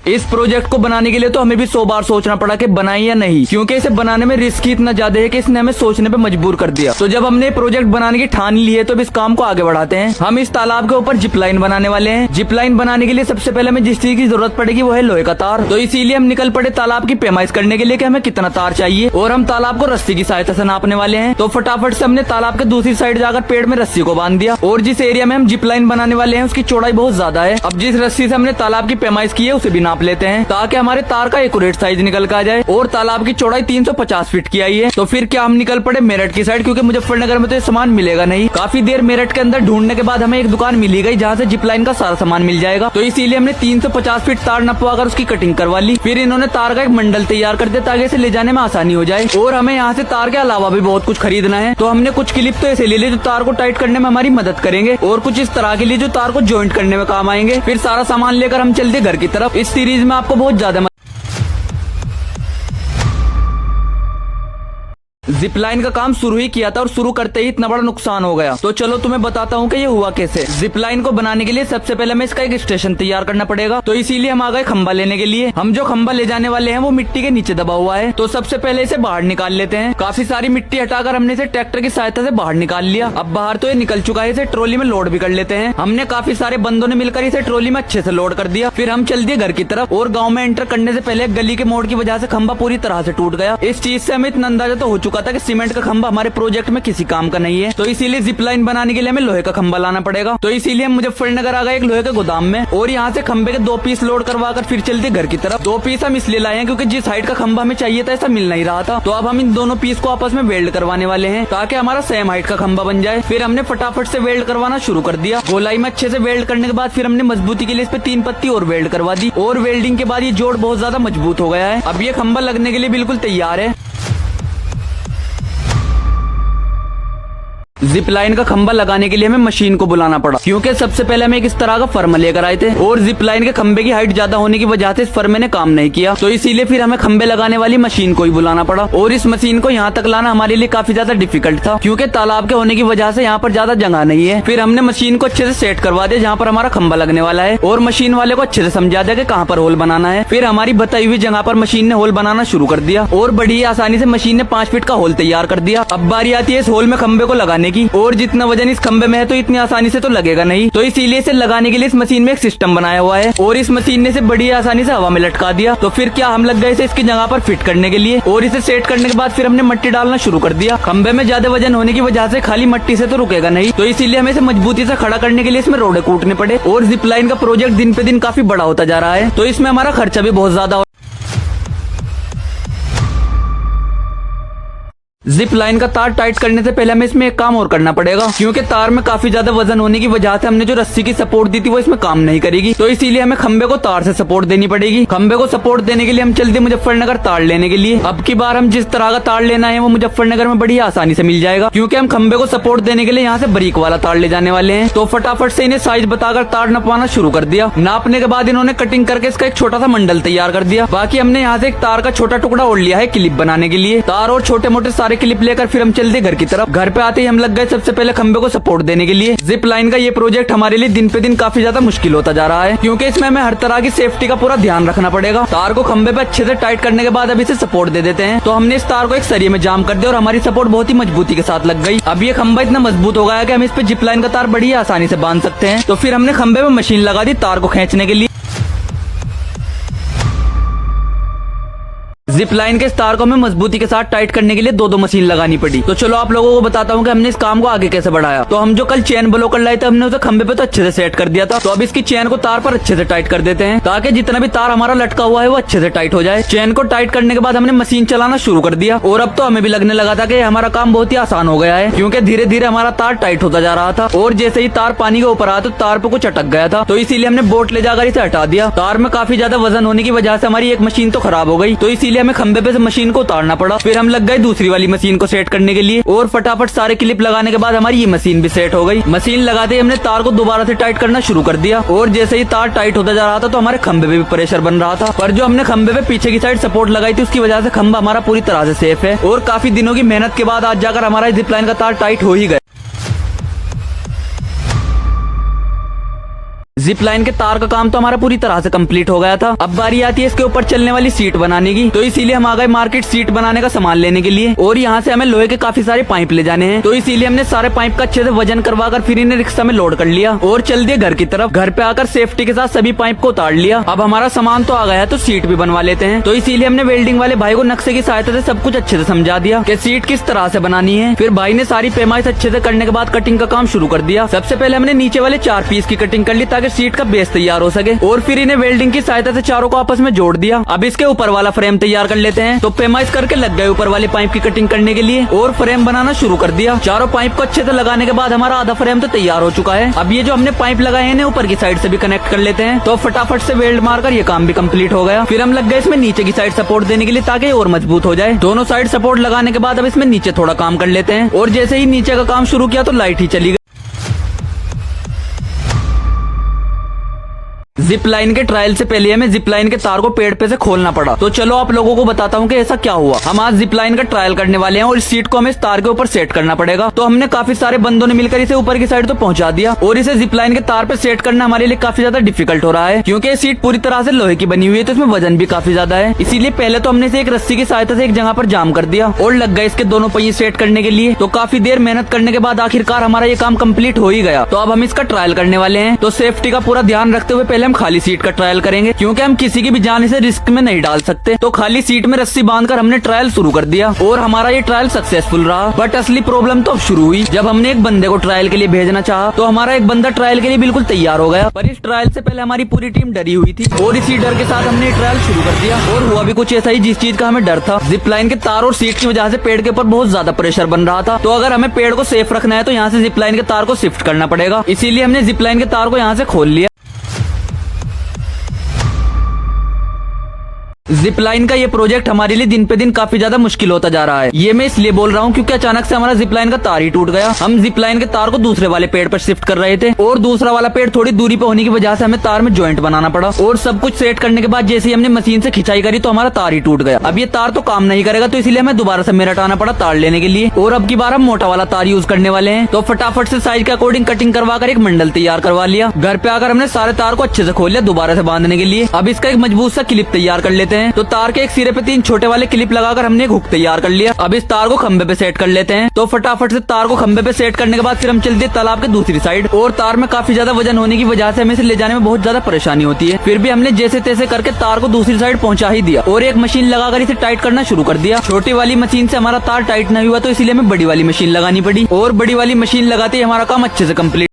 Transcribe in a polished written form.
इस प्रोजेक्ट को बनाने के लिए तो हमें भी 100 बार सोचना पड़ा कि बनाए या नहीं, क्योंकि इसे बनाने में रिस्क ही इतना ज्यादा है कि इसने हमें सोचने पे मजबूर कर दिया। तो जब हमने प्रोजेक्ट बनाने की ठान ली है तो अब इस काम को आगे बढ़ाते हैं। हम इस तालाब के ऊपर जिप लाइन बनाने वाले हैं। जिप लाइन बनाने के लिए सबसे पहले हमें जिस चीज की जरूरत पड़ेगी वो है लोहे का तार। तो इसीलिए हम निकल पड़े तालाब की पैमाइश करने के लिए कि हमें कितना तार चाहिए, और हम तालाब को रस्सी की सहायता से नापने वाले हैं। तो फटाफट से हमने तालाब के दूसरी साइड जाकर पेड़ में रस्सी को बांध दिया, और जिस एरिया में हम जिप लाइन बनाने वाले हैं उसकी चौड़ाई बहुत ज्यादा है। अब जिस रस्सी से हमने तालाब की पैमाइश की है उसे भी नाप लेते हैं, ताकि हमारे तार का एक्यूरेट साइज निकल कर आ जाए। और तालाब की चौड़ाई 350 फीट की आई है। तो फिर क्या हम निकल पड़े मेरठ की साइड, क्योंकि मुजफ्फरनगर में तो ये सामान मिलेगा नहीं। काफी देर मेरठ के अंदर ढूंढने के बाद हमें एक दुकान मिली गई जहाँ से जिप लाइन का सारा सामान मिल जाएगा। तो इसीलिए हमने 350 फीट तार नपवाकर उसकी कटिंग करवा ली। फिर इन्होंने तार का एक मंडल तैयार कर दिया ताकि इसे ले जाने में आसानी हो जाए। और हमें यहाँ से तार के अलावा भी बहुत कुछ खरीदना है। तो हमने कुछ क्लिप तो ऐसे ले लिए जो तार को टाइट करने में हमारी मदद करेंगे, और कुछ इस तरह के लिए जो तार को ज्वाइंट करने में काम आएंगे। फिर सारा सामान लेकर हम चलते घर की तरफ। इस सीरीज में आपको बहुत ज्यादा जिप लाइन का काम शुरू ही किया था और शुरू करते ही इतना बड़ा नुकसान हो गया। तो चलो तुम्हें बताता हूँ कि ये हुआ कैसे। जिप लाइन को बनाने के लिए सबसे पहले हमें इसका एक स्टेशन तैयार करना पड़ेगा। तो इसीलिए हम आ गए खंबा लेने के लिए। हम जो खंबा ले जाने वाले हैं वो मिट्टी के नीचे दबा हुआ है। तो सबसे पहले इसे बाहर निकाल लेते हैं। काफी सारी मिट्टी हटाकर हमने इसे ट्रैक्टर की सहायता से बाहर निकाल लिया। अब बाहर तो ये निकल चुका है, इसे ट्रॉली में लोड भी कर लेते हैं। हमने काफी सारे बंदों ने मिलकर इसे ट्रॉली में अच्छे से लोड कर दिया। फिर हम चल दिए घर की तरफ। और गाँव में एंटर करने से पहले गली के मोड़ की वजह से खंबा पूरी तरह से टूट गया। इस चीज से हमें इतना अंदाजा तो हो चुका था कि सीमेंट का खंबा हमारे प्रोजेक्ट में किसी काम का नहीं है। तो इसीलिए जिप लाइन बनाने के लिए हमें लोहे का खंबा लाना पड़ेगा। तो इसीलिए हम मुजफ्फरनगर आ गए एक लोहे के गोदाम में, और यहाँ से खंबे के 2 पीस लोड करवाकर फिर चलते घर की तरफ। 2 पीस हम इसलिए लाए हैं क्योंकि जिस हाइट का खंबा हमें चाहिए था ऐसा मिल नहीं रहा था। तो अब हम इन दोनों पीस को आपस में वेल्ड करवाने वाले हैं ताकि हमारा सेम हाइट का खंबा बन जाए। फिर हमने फटाफट से वेल्ड करवाना शुरू कर दिया। गोलाई में अच्छे से वेल्ड करने के बाद फिर हमने मजबूती के लिए इस पे 3 पत्ती और वेल्ड करवा दी। और वेल्डिंग के बाद ये जोड़ बहुत ज्यादा मजबूत हो गया है। अब ये खंबा लगने के लिए बिल्कुल तैयार है। जिप लाइन का खंबा लगाने के लिए हमें मशीन को बुलाना पड़ा, क्योंकि सबसे पहले हम एक इस तरह का फर्म लेकर आए थे, और जिप लाइन के खंबे की हाइट ज्यादा होने की वजह से इस फर्म ने काम नहीं किया। तो इसीलिए फिर हमें खंबे लगाने वाली मशीन को ही बुलाना पड़ा। और इस मशीन को यहाँ तक लाना हमारे लिए काफी ज्यादा डिफिकल्ट था, क्योंकि तालाब के होने की वजह से यहाँ पर ज्यादा जगह नहीं है। फिर हमने मशीन को अच्छे से सेट करवा दिया जहाँ पर हमारा खंबा लगने वाला है, और मशीन वाले को अच्छे से समझा दिया कि कहाँ पर होल बनाना है। फिर हमारी बताई हुई जगह पर मशीन ने होल बनाना शुरू कर दिया, और बड़ी आसानी से मशीन ने 5 फीट का होल तैयार कर दिया। अब बारी आती है इस होल में खंबे को लगाने की, और जितना वजन इस खंबे में है तो इतनी आसानी से तो लगेगा नहीं। तो इसीलिए इसे लगाने के लिए इस मशीन में एक सिस्टम बनाया हुआ है, और इस मशीन ने इसे बड़ी आसानी से हवा में लटका दिया। तो फिर क्या हम लग गए इसे इसकी जगह पर फिट करने के लिए, और इसे सेट करने के बाद फिर हमने मट्टी डालना शुरू कर दिया। खंबे में ज्यादा वजन होने की वजह से खाली मट्टी से तो रुकेगा नहीं, तो इसीलिए हमें इसे मजबूती से खड़ा करने के लिए इसमें रोड़े कूटने पड़े। और जिप लाइन का प्रोजेक्ट दिन पे दिन काफी बड़ा होता जा रहा है, तो इसमें हमारा खर्चा भी बहुत ज्यादा। जिप लाइन का तार टाइट करने से पहले हमें इसमें एक काम और करना पड़ेगा, क्योंकि तार में काफी ज्यादा वजन होने की वजह से हमने जो रस्सी की सपोर्ट दी थी वो इसमें काम नहीं करेगी। तो इसीलिए हमें खंबे को तार से सपोर्ट देनी पड़ेगी। खंबे को सपोर्ट देने के लिए हम चलते मुजफ्फरनगर तार लेने के लिए। अब की बार हम जिस तरह का तार लेना है वो मुजफ्फरनगर में बड़ी आसानी से मिल जाएगा, क्योंकि हम खंबे को सपोर्ट देने के लिए यहाँ से बारीक वाला तार ले जाने वाले हैं। तो फटाफट से इन्हें साइज बताकर तार नपवाना शुरू कर दिया। नापने के बाद इन्होंने कटिंग करके इसका एक छोटा सा मंडल तैयार कर दिया। बाकी हमने यहाँ से एक तार का छोटा टुकड़ा ओढ़ लिया है क्लिप बनाने के लिए। तार और छोटे मोटे सारे क्लिप लेकर फिर हम चलते घर की तरफ। घर पे आते ही हम लग गए सबसे पहले खंबे को सपोर्ट देने के लिए। जिप लाइन का ये प्रोजेक्ट हमारे लिए दिन पे दिन काफी ज्यादा मुश्किल होता जा रहा है, क्योंकि इसमें हमें हर तरह की सेफ्टी का पूरा ध्यान रखना पड़ेगा। तार को खंबे पे अच्छे से टाइट करने के बाद अब इसे सपोर्ट दे देते हैं। तो हमने इस तार को एक सरिये में जाम कर दिया और हमारी सपोर्ट बहुत ही मजबूती के साथ लग गई। अब ये खंबा इतना मजबूत हो गया है कि हम इस पे जिप लाइन का तार बड़ी आसानी से बांध सकते हैं। तो फिर हमने खंबे में मशीन लगा दी तार को खींचने के लिए। जिप लाइन के इस तार को हमें मजबूती के साथ टाइट करने के लिए 2 मशीन लगानी पड़ी। तो चलो आप लोगों को बताता हूँ कि हमने इस काम को आगे कैसे बढ़ाया। तो हम जो कल चेन ब्लोकर लाए थे हमने उसे खंबे पे तो अच्छे से सेट कर दिया था। तो अब इसकी चेन को तार पर अच्छे से टाइट कर देते हैं, ताकि जितना भी तार हमारा लटका हुआ है वो अच्छे से टाइट हो जाए। चेन को टाइट करने के बाद हमने मशीन चलाना शुरू कर दिया, और अब तो हमें भी लगने लगा था कि हमारा काम बहुत ही आसान हो गया है, क्योंकि धीरे धीरे हमारा तार टाइट होता जा रहा था। और जैसे ही तार पानी के ऊपर आया तो तार पे कुछ अटक गया था। तो इसीलिए हमने बोट ले जाकर इसे हटा दिया। तार में काफी ज्यादा वजन होने की वजह से हमारी एक मशीन तो खराब हो गई, तो इसीलिए हमें खंबे पे से मशीन को उतारना पड़ा। फिर हम लग गए दूसरी वाली मशीन को सेट करने के लिए, और फटाफट सारे क्लिप लगाने के बाद हमारी ये मशीन भी सेट हो गई। मशीन लगाते ही हमने तार को दोबारा से टाइट करना शुरू कर दिया, और जैसे ही तार टाइट होता जा रहा था तो हमारे खंबे पे भी प्रेशर बन रहा था। पर जो हमने खंबे पे पीछे की साइड सपोर्ट लगाई थी उसकी वजह से खंबा हमारा पूरी तरह से सेफ है, और काफी दिनों की मेहनत के बाद आज जाकर हमारा जिप लाइन का तार टाइट हो ही गया। जिप लाइन के तार का काम तो हमारा पूरी तरह से कंप्लीट हो गया था। अब बारी आती है इसके ऊपर चलने वाली सीट बनाने की। तो इसीलिए हम आ गए मार्केट सीट बनाने का सामान लेने के लिए, और यहाँ से हमें लोहे के काफी सारे पाइप ले जाने हैं। तो इसीलिए हमने सारे पाइप का अच्छे से वजन करवाकर फिर इन्हें रिक्शा में लोड कर लिया और चल दिए घर की तरफ। घर पे आकर सेफ्टी के साथ सभी पाइप को उतार लिया। अब हमारा सामान तो आ गया है, तो सीट भी बनवा लेते हैं। तो इसीलिए हमने वेल्डिंग वाले भाई को नक्शे की सहायता से सब कुछ अच्छे से समझा दिया कि सीट किस तरह से बनानी है। फिर भाई ने सारी पैमाइश अच्छे से करने के बाद कटिंग का काम शुरू कर दिया। सबसे पहले हमने नीचे वाले 4 पीस की कटिंग कर ली ताकि सीट का बेस तैयार हो सके, और फिर इन्हें वेल्डिंग की सहायता से चारों को आपस में जोड़ दिया। अब इसके ऊपर वाला फ्रेम तैयार कर लेते हैं। तो पैमाइश करके लग गए ऊपर वाले पाइप की कटिंग करने के लिए और फ्रेम बनाना शुरू कर दिया। चारों पाइप को अच्छे से लगाने के बाद हमारा आधा फ्रेम तो तैयार हो चुका है। अब ये जो हमने पाइप लगाए हैं ऊपर की साइड से भी कनेक्ट कर लेते हैं। तो फटाफट से वेल्ड मारकर ये काम भी कंप्लीट हो गया। फिर हम लग गए इसमें नीचे की साइड सपोर्ट देने के लिए ताकि और मजबूत हो जाए। दोनों साइड सपोर्ट लगाने के बाद अब इसमें नीचे थोड़ा काम कर लेते हैं, और जैसे ही नीचे का काम शुरू किया तो लाइट ही चली गई। जिप लाइन के ट्रायल से पहले हमें जिप लाइन के तार को पेड़ पे से खोलना पड़ा। तो चलो आप लोगों को बताता हूँ कि ऐसा क्या हुआ। हम आज जिप लाइन का ट्रायल करने वाले हैं और इस सीट को हमें इस तार के ऊपर सेट करना पड़ेगा। तो हमने काफी सारे बंदों ने मिलकर इसे ऊपर की साइड तो पहुंचा दिया, और इसे जिप लाइन के तार पे सेट करना हमारे लिए काफी ज्यादा डिफिकल्ट हो रहा है, क्योंकि ये सीट पूरी तरह से लोहे की बनी हुई है, तो इसमें वजन भी काफी ज्यादा है। इसीलिए पहले तो हमने इसे एक रस्सी की सहायता से एक जगह पर जाम कर दिया और लग गए इसके दोनों पहिए सेट करने के लिए। तो काफी देर मेहनत करने के बाद आखिरकार हमारा ये काम कंप्लीट हो ही गया। तो अब हम इसका ट्रायल करने वाले हैं। तो सेफ्टी का पूरा ध्यान रखते हुए पहले हम खाली सीट का ट्रायल करेंगे, क्योंकि हम किसी की भी जान इसे रिस्क में नहीं डाल सकते। तो खाली सीट में रस्सी बांधकर हमने ट्रायल शुरू कर दिया और हमारा ये ट्रायल सक्सेसफुल रहा। बट असली प्रॉब्लम तो अब शुरू हुई जब हमने एक बंदे को ट्रायल के लिए भेजना चाहा। तो हमारा एक बंदा ट्रायल के लिए बिल्कुल तैयार हो गया, पर इस ट्रायल से पहले हमारी पूरी टीम डरी हुई थी, और इसी डर के साथ हमने ट्रायल शुरू कर दिया। और हुआ भी कुछ ऐसा ही जिस चीज का हमें डर था। जिप लाइन के तार और सीट की वजह से पेड़ के ऊपर बहुत ज्यादा प्रेशर बन रहा था। तो अगर हमें पेड़ को सेफ रखना है तो यहाँ से जिप लाइन के तार को शिफ्ट करना पड़ेगा। इसीलिए हमने जिप लाइन के तार को यहाँ से खोल लिया। जिप लाइन का ये प्रोजेक्ट हमारे लिए दिन पे दिन काफी ज्यादा मुश्किल होता जा रहा है। ये मैं इसलिए बोल रहा हूँ क्योंकि अचानक से हमारा जिप लाइन का तार ही टूट गया। हम जिप लाइन के तार को दूसरे वाले पेड़ पर शिफ्ट कर रहे थे, और दूसरा वाला पेड़ थोड़ी दूरी पे होने की वजह से हमें तार में ज्वाइंट बनाना पड़ा। और सब कुछ सेट करने के बाद जैसे ही हमने मशीन से खिंचाई करी तो हमारा तार ही टूट गया। अब ये तार तो काम नहीं करेगा, तो इसलिए हमें दोबारा से मेरा हटाना पड़ा तार लेने के लिए, और अब की बार हम मोटा वाला तार यूज करने वाले हैं। तो फटाफट से साइज के अकॉर्डिंग कटिंग करवाकर एक मंडल तैयार करवा लिया। घर पे आकर हमने सारे तार को अच्छे से खोल लिया दोबारा से बांधने के लिए। अब इसका एक मजबूत सा क्लिप तैयार कर लेते हैं। तो तार के एक सिरे पे 3 छोटे वाले क्लिप लगाकर हमने एक हुक तैयार कर लिया। अब इस तार को खंबे पे सेट कर लेते हैं। तो फटाफट से तार को खंबे पे सेट करने के बाद फिर हम चलते हैं तालाब के दूसरी साइड, और तार में काफी ज्यादा वजन होने की वजह से हमें इसे ले जाने में बहुत ज्यादा परेशानी होती है। फिर भी हमने जैसे तैसे करके तार को दूसरी साइड पहुंचा ही दिया, और एक मशीन लगाकर इसे टाइट करना शुरू कर दिया। छोटी वाली मशीन से हमारा तार टाइट नहीं हुआ, तो इसलिए हमें बड़ी वाली मशीन लगानी पड़ी, और बड़ी वाली मशीन लगाते ही हमारा काम अच्छे से कंप्लीट